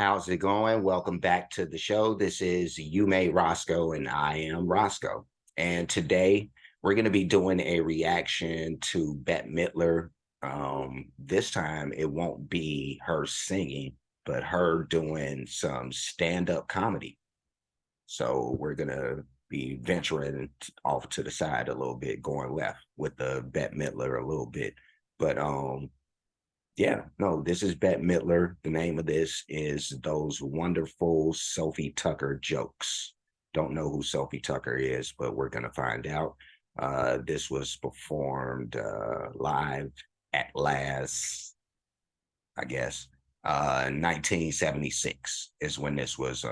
How's it going? Welcome back to the show. This is You Made Roscoe, and I am Roscoe. And today we're going to be doing a reaction to Bette Midler. This time it won't be her singing, but her doing some stand-up comedy. So we're going to be venturing off to the side a little bit, going left with the Bette Midler a little bit. But yeah, no, this is Bette Midler. The name of this is Those Wonderful Sophie Tucker Jokes. Don't know who Sophie Tucker is, but we're going to find out. This was performed live at last, I guess, 1976 is when this was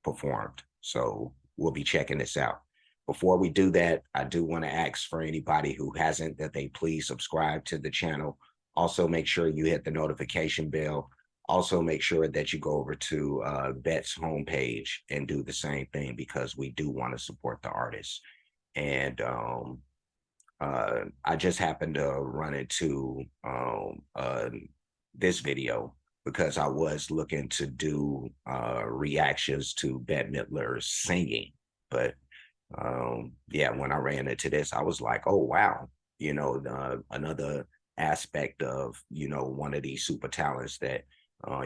performed. So we'll be checking this out. Before we do that, I do want to ask for anybody who hasn't that they please subscribe to the channel. Also, make sure you hit the notification bell. Also, make sure that you go over to Bette's homepage and do the same thing because we do want to support the artists. And I just happened to run into this video because I was looking to do reactions to Bette Midler's singing. But yeah, when I ran into this, I was like, oh, wow, you know, another aspect of, you know, one of these super talents that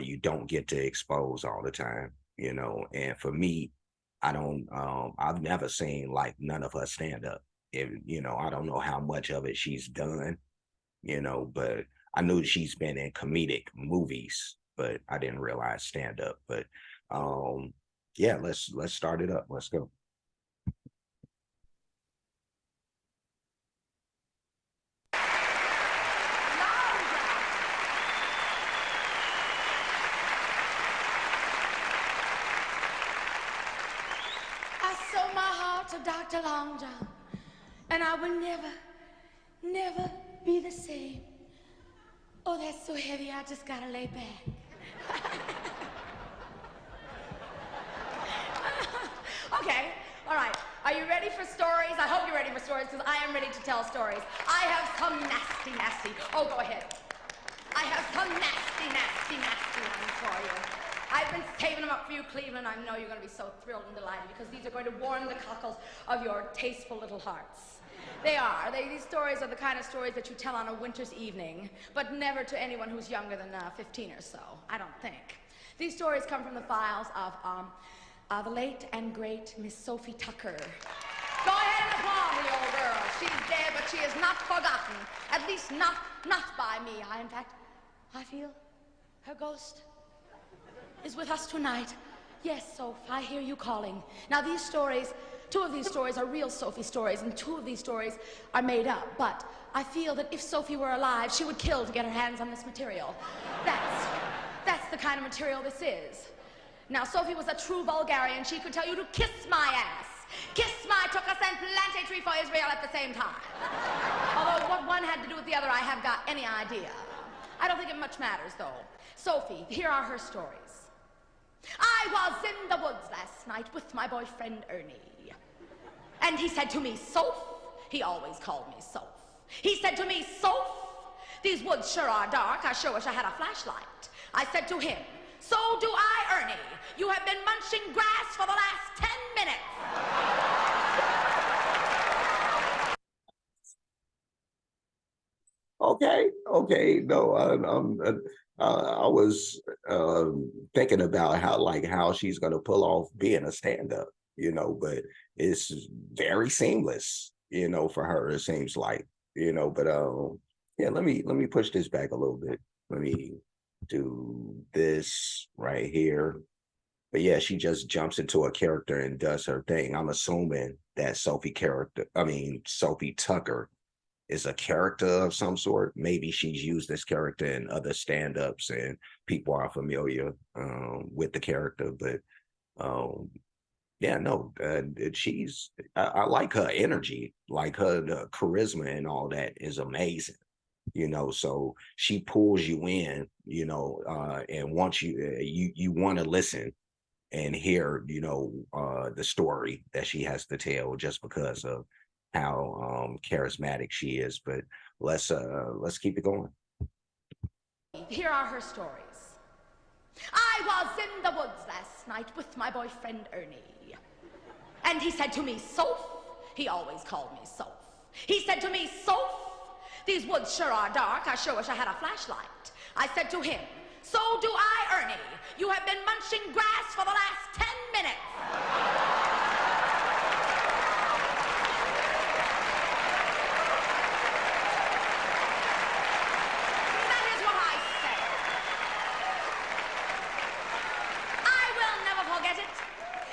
you don't get to expose all the time, you know. And for me, I've never seen like none of her stand up. You know, I don't know how much of it she's done, you know, but I knew she's been in comedic movies, but I didn't realize stand up. But yeah, let's start it up. Let's go. I sold my heart to Dr. Long John, and I will never, never be the same. Oh, that's so heavy, I just gotta lay back. Okay, all right. Are you ready for stories? I hope you're ready for stories, because I am ready to tell stories. I have some nasty, oh, go ahead. I have some nasty ones for you. I've been saving them up for you, Cleveland. I know you're going to be so thrilled and delighted because these are going to warm the cockles of your tasteful little hearts. They are. These stories are the kind of stories that you tell on a winter's evening, but never to anyone who's younger than 15 or so, I don't think. These stories come from the files of the late and great Miss Sophie Tucker. Go ahead and applaud the old girl. She's dead, but she is not forgotten. At least not by me. In fact, I feel her ghost is with us tonight. Yes, Soph, I hear you calling. Now, these stories, two of these stories are real Sophie stories, and two of these stories are made up. But I feel that if Sophie were alive, she would kill to get her hands on this material. That's the kind of material this is. Now, Sophie was a true Bulgarian. She could tell you to kiss my ass. Kiss my tuchus and plant a tree for Israel at the same time. Although what one had to do with the other, I haven't got any idea. I don't think it much matters, though. Sophie, here are her stories. I was in the woods last night with my boyfriend, Ernie. And he said to me, Soph, he always called me Soph. He said to me, Soph, these woods sure are dark. I sure wish I had a flashlight. I said to him, so do I, Ernie. You have been munching grass for the last 10 minutes. Okay. No, I was thinking about how she's gonna pull off being a stand-up, you know, but it's very seamless, you know, for her. It seems like, you know, but yeah. Let me push this back a little bit. Let me do this right here. But yeah, she just jumps into a character and does her thing. I'm assuming that Sophie Tucker is a character of some sort. Maybe she's used this character in other stand-ups and people are familiar with the character. But yeah, no, I like her energy, like her charisma and all that is amazing. You know, so she pulls you in, you know, and once you want to listen and hear, you know, the story that she has to tell just because of how charismatic she is. But let's keep it going. Here are her stories. I was in the woods last night with my boyfriend Ernie. And he said to me, Soph, he always called me Soph. He said to me, Soph, these woods sure are dark. I sure wish I had a flashlight. I said to him, so do I, Ernie. You have been munching grass for the last 10 minutes. That is what I said. I will never forget it.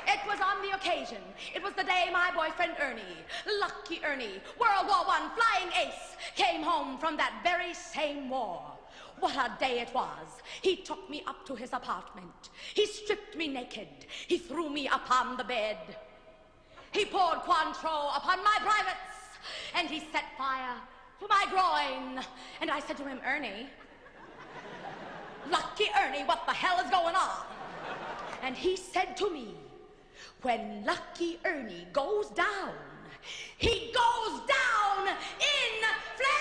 It was on the occasion. It was the day my boyfriend Ernie, lucky Ernie, World War I flying ace, came home from that very same war. What a day it was. He took me up to his apartment. He stripped me naked. He threw me upon the bed. He poured Cointreau upon my privates, and he set fire to my groin. And I said to him, Ernie, lucky Ernie, what the hell is going on? And he said to me, when lucky Ernie goes down, he goes down in flames!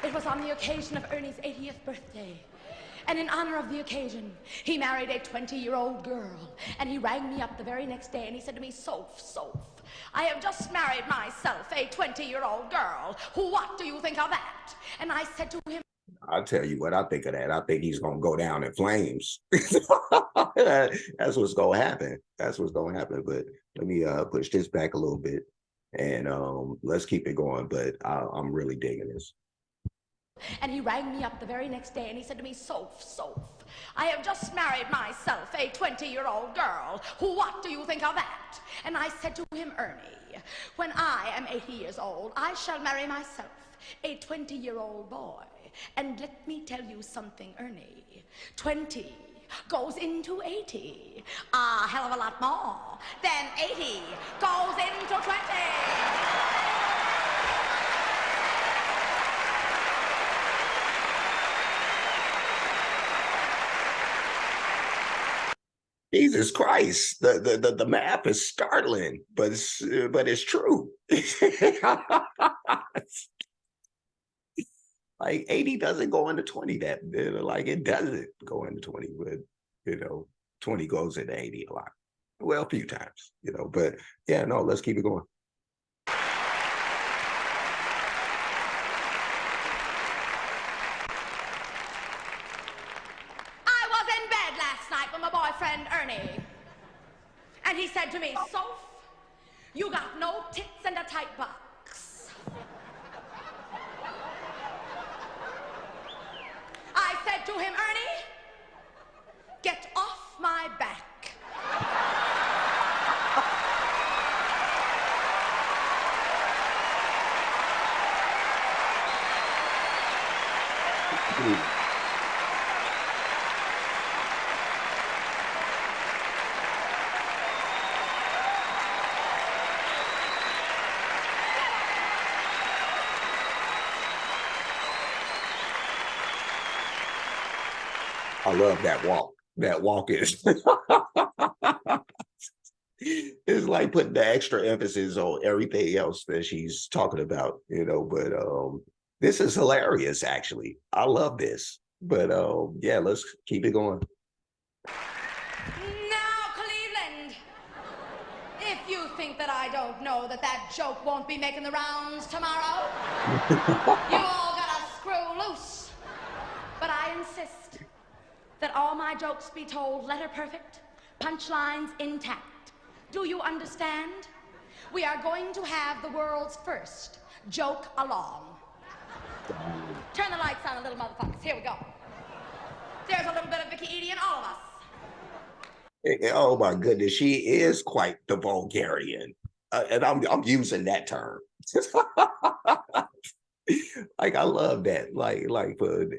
It was on the occasion of Ernie's 80th birthday. And in honor of the occasion, he married a 20-year-old girl. And he rang me up the very next day and he said to me, Soph, I have just married myself a 20-year-old girl. What do you think of that? And I said to him, I'll tell you what I think of that. I think he's going to go down in flames. That's what's going to happen. That's what's going to happen. But let me push this back a little bit and let's keep it going. But I'm really digging this. And he rang me up the very next day and he said to me, Soph, I have just married myself a 20-year-old girl. What do you think of that? And I said to him, Ernie, when I am 80 years old, I shall marry myself a 20-year-old boy. And let me tell you something, Ernie. 20 goes into 80. A hell of a lot more than 80 goes into 20. Jesus Christ, the math is startling, but it's true. Like 80 doesn't go into 20 like it doesn't go into 20, but 20 goes into 80 a lot. Well, a few times, but yeah, no, let's keep it going. I was in bed last night with my boyfriend Ernie. And he said to me, Soph, you got no tits and a tight box. I said to him, Ernie, get off my back. I love that walk. That walk is it's like putting the extra emphasis on everything else that she's talking about, but this is hilarious, actually. I love this. But yeah, let's keep it going. Now, Cleveland, if you think that I don't know that joke won't be making the rounds tomorrow, you all gotta screw loose. But I insist that all my jokes be told letter perfect, punchlines intact. Do you understand? We are going to have the world's first joke along. Turn the lights on, little motherfuckers. Here we go. There's a little bit of Vicky Edie in all of us. Oh my goodness, she is quite the Bulgarian, and I'm using that term. Like I love that. Like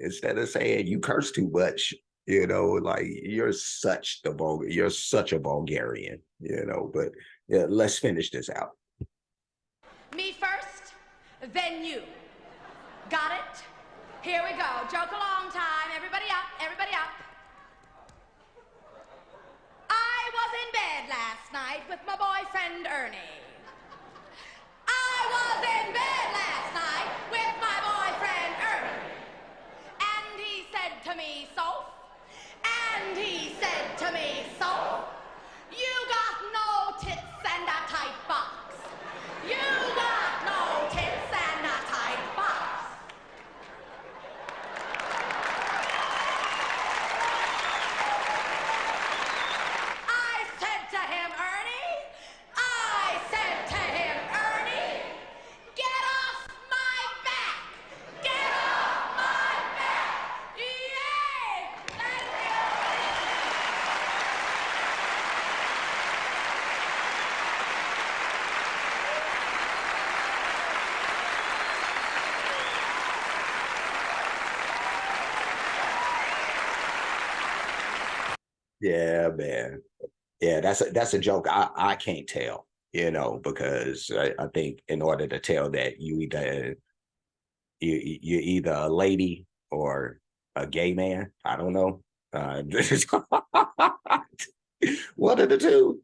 instead of saying you curse too much, like you're such a Bulgarian, But yeah, let's finish this out. Me first, then you. Got it? Here we go. Joke along time. Everybody up. Everybody up. I was in bed last night with my boyfriend Ernie. Yeah, man. Yeah, that's a joke. I can't tell, because I think in order to tell that you're either a lady or a gay man. I don't know. One of the two,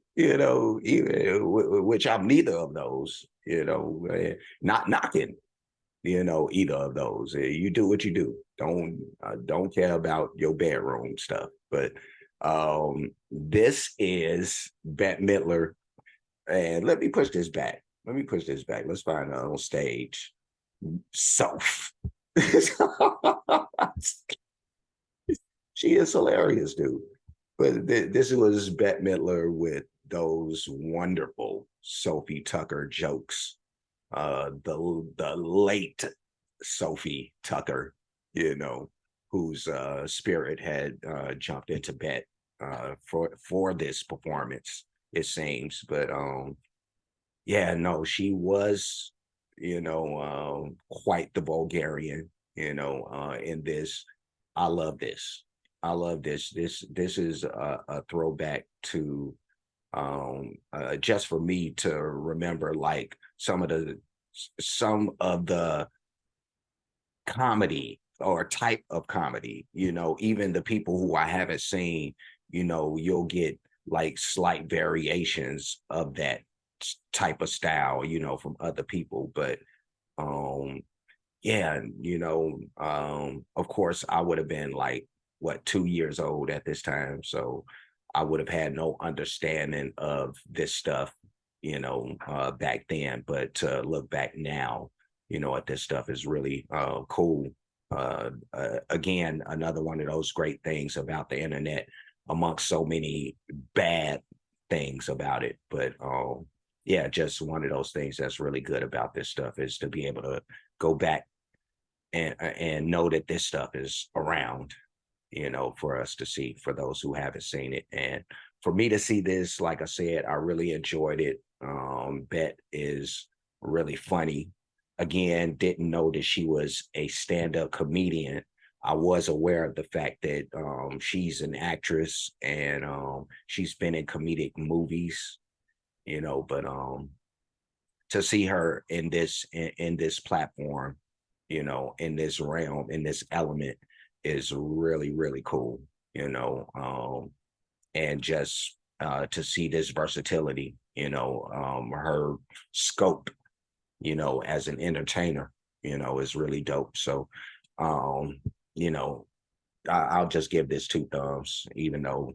which I'm neither of those. Not knocking, either of those. You do what you do. Don't care about your bedroom stuff. But this is Bette Midler, and let me push this back. Let's find her on stage. Soph. She is hilarious, dude. But this was Bette Midler with those wonderful Sophie Tucker jokes. The late Sophie Tucker, whose spirit had jumped into Bette for this performance, it seems. But yeah, no, she was, quite the Bulgarian, in this. I love this. I love this. This is a throwback to just for me to remember like some of the comedy or type of comedy, even the people who I haven't seen, you'll get like slight variations of that type of style, from other people. But um yeah, of course I would have been like what 2 years old at this time. So I would have had no understanding of this stuff, back then. But to look back now, at this stuff is really cool. Again, another one of those great things about the internet, amongst so many bad things about it. But yeah, just one of those things that's really good about this stuff is to be able to go back and know that this stuff is around, for us to see, for those who haven't seen it. And for me to see this, like I said, I really enjoyed it. Bette is really funny. Again, didn't know that she was a stand-up comedian. I was aware of the fact that she's an actress and she's been in comedic movies, but to see her in this platform, in this realm, in this element, is really, really cool, and just to see this versatility, her scope, as an entertainer, is really dope. So, um, you know, I'll just give this two thumbs, even though,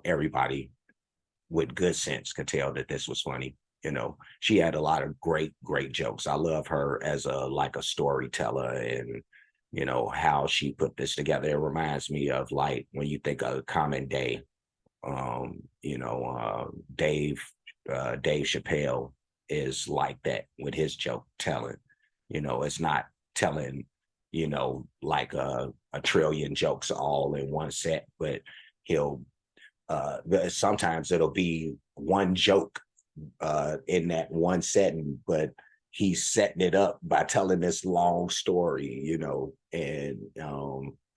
everybody with good sense could tell that this was funny. She had a lot of great, great jokes. I love her as a storyteller, and how she put this together. It reminds me of like when you think of Common Day, Dave Dave Chappelle is like that with his joke telling. It's not telling, like a trillion jokes all in one set, but he'll sometimes it'll be one joke in that one setting, but he's setting it up by telling this long story, and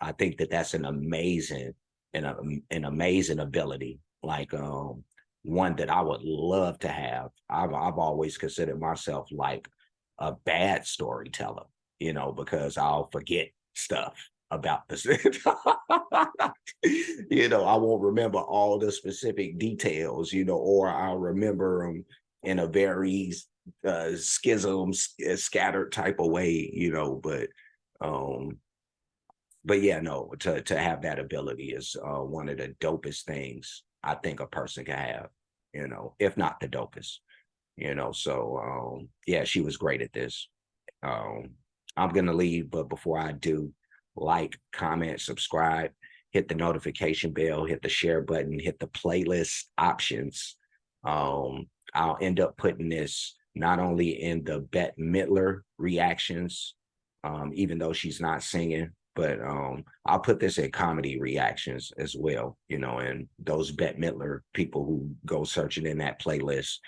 I think that that's an amazing ability, like one that I would love to have. I've always considered myself like a bad storyteller, because I'll forget stuff about this. I won't remember all the specific details, or I'll remember them in a very scattered type of way, but yeah, no, to have that ability is one of the dopest things I think a person can have, if not the dopest, So yeah, she was great at this. I'm gonna leave, but before I do, like, comment, subscribe, hit the notification bell, hit the share button, hit the playlist options. I'll end up putting this not only in the Bette Midler reactions, even though she's not singing, but I'll put this in comedy reactions as well, and those Bette Midler people who go searching in that playlist,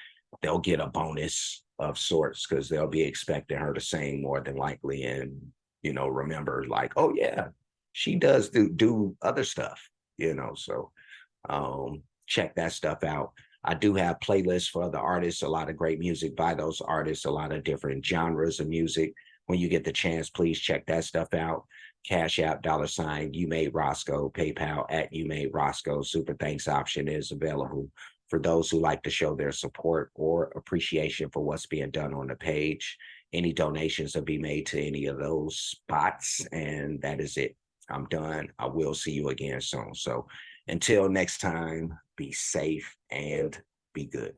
they'll get a bonus of sorts because they'll be expecting her to sing more than likely, and remember like, oh yeah, she does do other stuff, so Check that stuff out. I do have playlists for other artists, a lot of great music by those artists, a lot of different genres of music. When you get the chance, please check that stuff out. Cash App, $ you made Roscoe, PayPal at you made Roscoe. Super thanks option is available for those who like to show their support or appreciation for what's being done on the page. Any donations will be made to any of those spots, and that is it. I'm done. I will see you again soon. So until next time, be safe and be good.